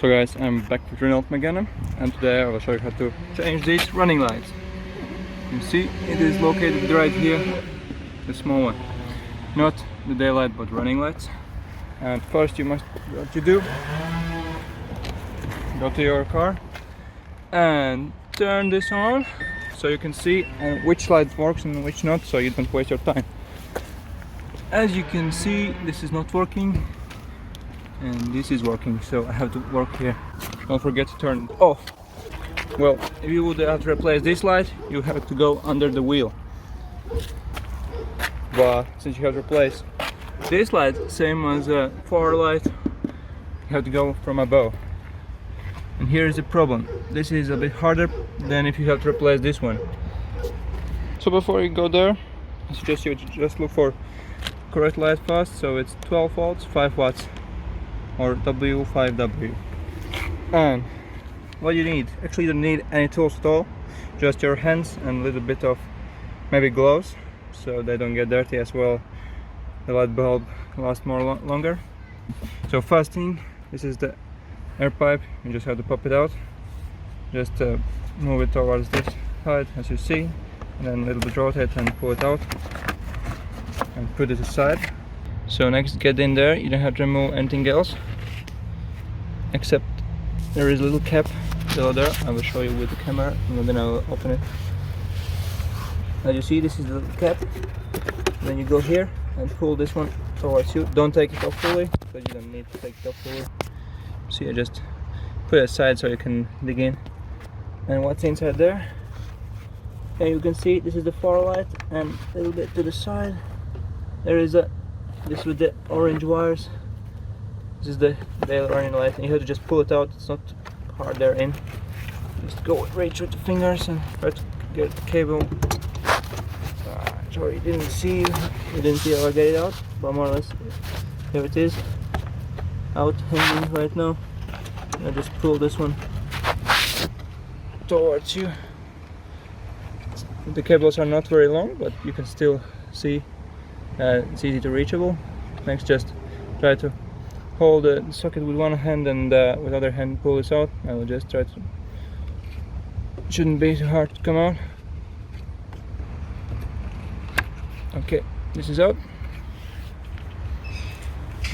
So guys, I'm back with Renault Megane, and today I will show you how to change these running lights. You see, it is located right here, the small one. Not the daylight, but running lights. And first what you do, go to your car and turn this on, so you can see which light works and which not, so you don't waste your time. As you can see, this is not working. And this is working, so I have to work here. Don't forget to turn it off. Well, if you would have to replace this light, you have to go under the wheel. But since you have to replace this light, same as a forward light, you have to go from above. And here is the problem. This is a bit harder than if you have to replace this one. So before you go there, I suggest you just look for correct light first. So it's 12 volts, 5 watts. Or W5W. And what you need, actually you don't need any tools at all, just your hands and a little bit of maybe gloves, so they don't get dirty as well. The light bulb lasts longer. So first thing, this is the air pipe. You just have to pop it out. Just move it towards this side, as you see, and then a little bit rotate and pull it out and put it aside. So next, get in there. You don't have to remove anything else, except there is a little cap below there. I will show you with the camera, and then I will open it. As you see, this is the little cap. Then you go here and pull this one towards you. Don't take it off fully, because you don't need to take it off fully. So you just put it aside so you can dig in. And what's inside there? And you can see this is the far light, and a little bit to the side there is this with the orange wires. This is the running light, and you have to just pull it out. It's not hard there in. Just go right with the fingers and try to get the cable. Sorry, you didn't see how I get it out, but more or less here it is, out hanging right now. I just pull this one towards you. The cables are not very long, but you can still see. It's easy to reachable. Next, just try to hold the socket with one hand and with the other hand pull this out. I will just try to. It shouldn't be too hard to come out. Okay, this is out.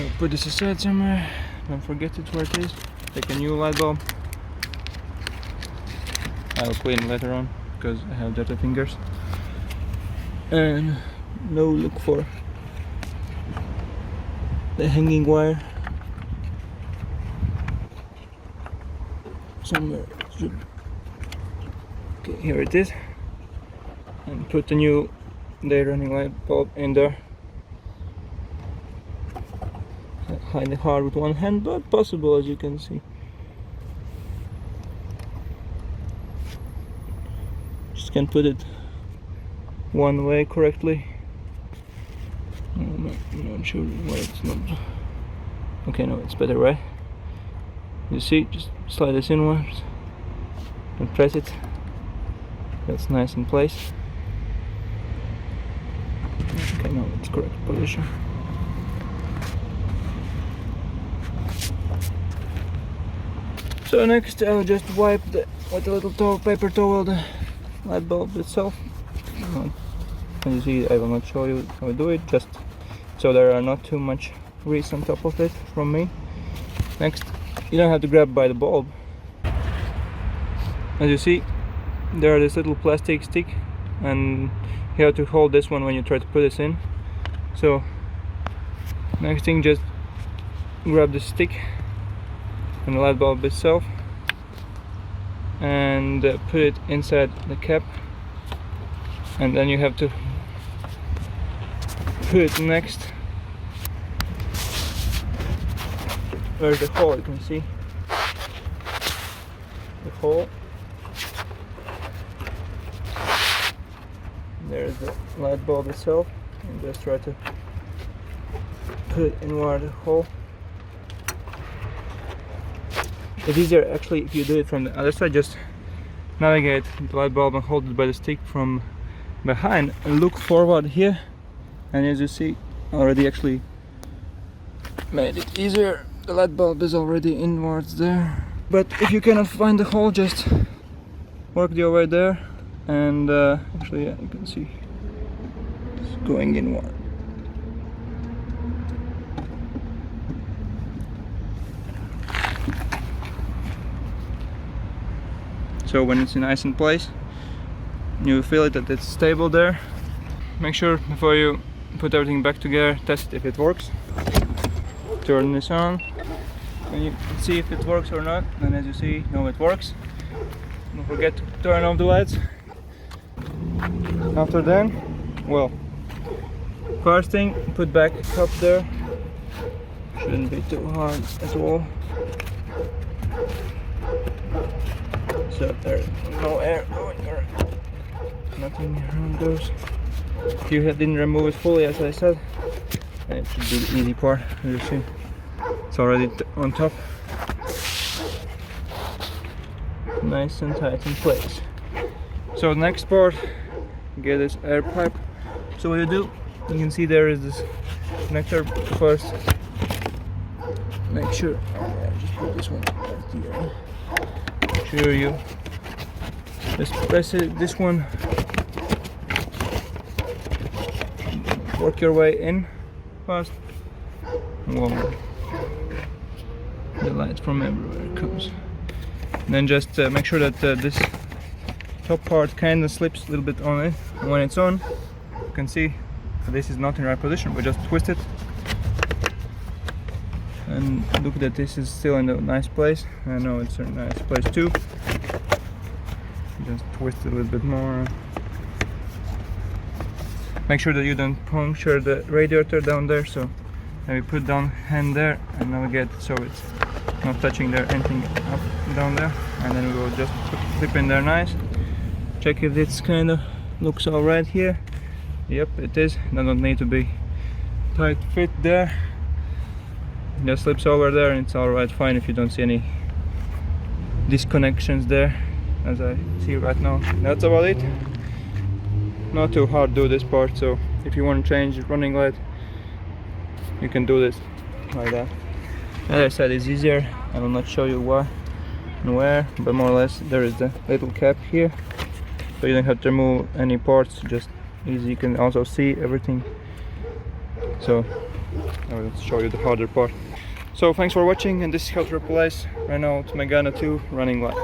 I'll put this aside somewhere. Don't forget it where it is. Take a new light bulb. I'll clean it later on because I have dirty fingers. And now look for the hanging wire somewhere. Okay, here it is. And put the new day running light bulb in there. Kind of hard with one hand, but possible, as you can see. Just can't put it one way correctly. I'm not sure why it's not. Okay, no, it's better, right? You see, just slide this inwards and press it. That's nice in place. Okay, no, it's correct position. So next, I'll just wipe with a little paper towel the light bulb itself. As you see, I will not show you how I do it, just so there are not too much grease on top of it from me. Next, you don't have to grab by the bulb. As you see, there are this little plastic stick, and you have to hold this one when you try to put this in. So next thing, just grab the stick and the light bulb itself and put it inside the cap, and then you have to put it next where's the hole. You can see the hole. There's the light bulb itself, and just try to put it inward the hole. It's easier actually if you do it from the other side. Just navigate the light bulb and hold it by the stick from behind and look forward here, and as you see, already actually made it easier. the light bulb is already inwards there. But if you cannot find the hole, just work your way there, and actually, yeah, you can see it's going inward. So when it's nice in place, you feel it that it's stable there. Make sure before you put everything back together, test if it works. Turn this on, and you can see if it works or not. And as you see, no, it works. Don't forget to turn off the lights. After then, well, first thing, put back top there. Shouldn't be too hard at all. So there's no air going there. Nothing around those. If you didn't remove it fully, as I said, it should be the easy part. You see, it's already on top. Nice and tight in place. So the next part, get this air pipe. So what you do, you can see there is this connector first. Make sure, just put this one right here. Make sure you just press it, this one. Work your way in fast. Whoa. The light from everywhere comes. And then just make sure that this top part kind of slips a little bit on it. And when it's on, you can see this is not in the right position, but just twist it. And look that this is still in a nice place. I know it's a nice place too. Just twist it a little bit more. Make sure that you don't puncture the radiator down there, so maybe put down hand there and navigate so it's not touching there, anything up down there, and then we will just flip in there nice. Check if it's kind of looks all right here. Yep, it is. Doesn't need to be tight fit there. Just slips over there and it's all right, fine if you don't see any disconnections there, as I see right now. That's about it. Not too hard to do this part, so if you want to change the running light, you can do this like that. As I said, it's easier. I will not show you why and where, but more or less there is the little cap here, so you don't have to remove any parts, just easy. You can also see everything, so I will show you the harder part. So thanks for watching, and this is how to replace Renault Megane II running light.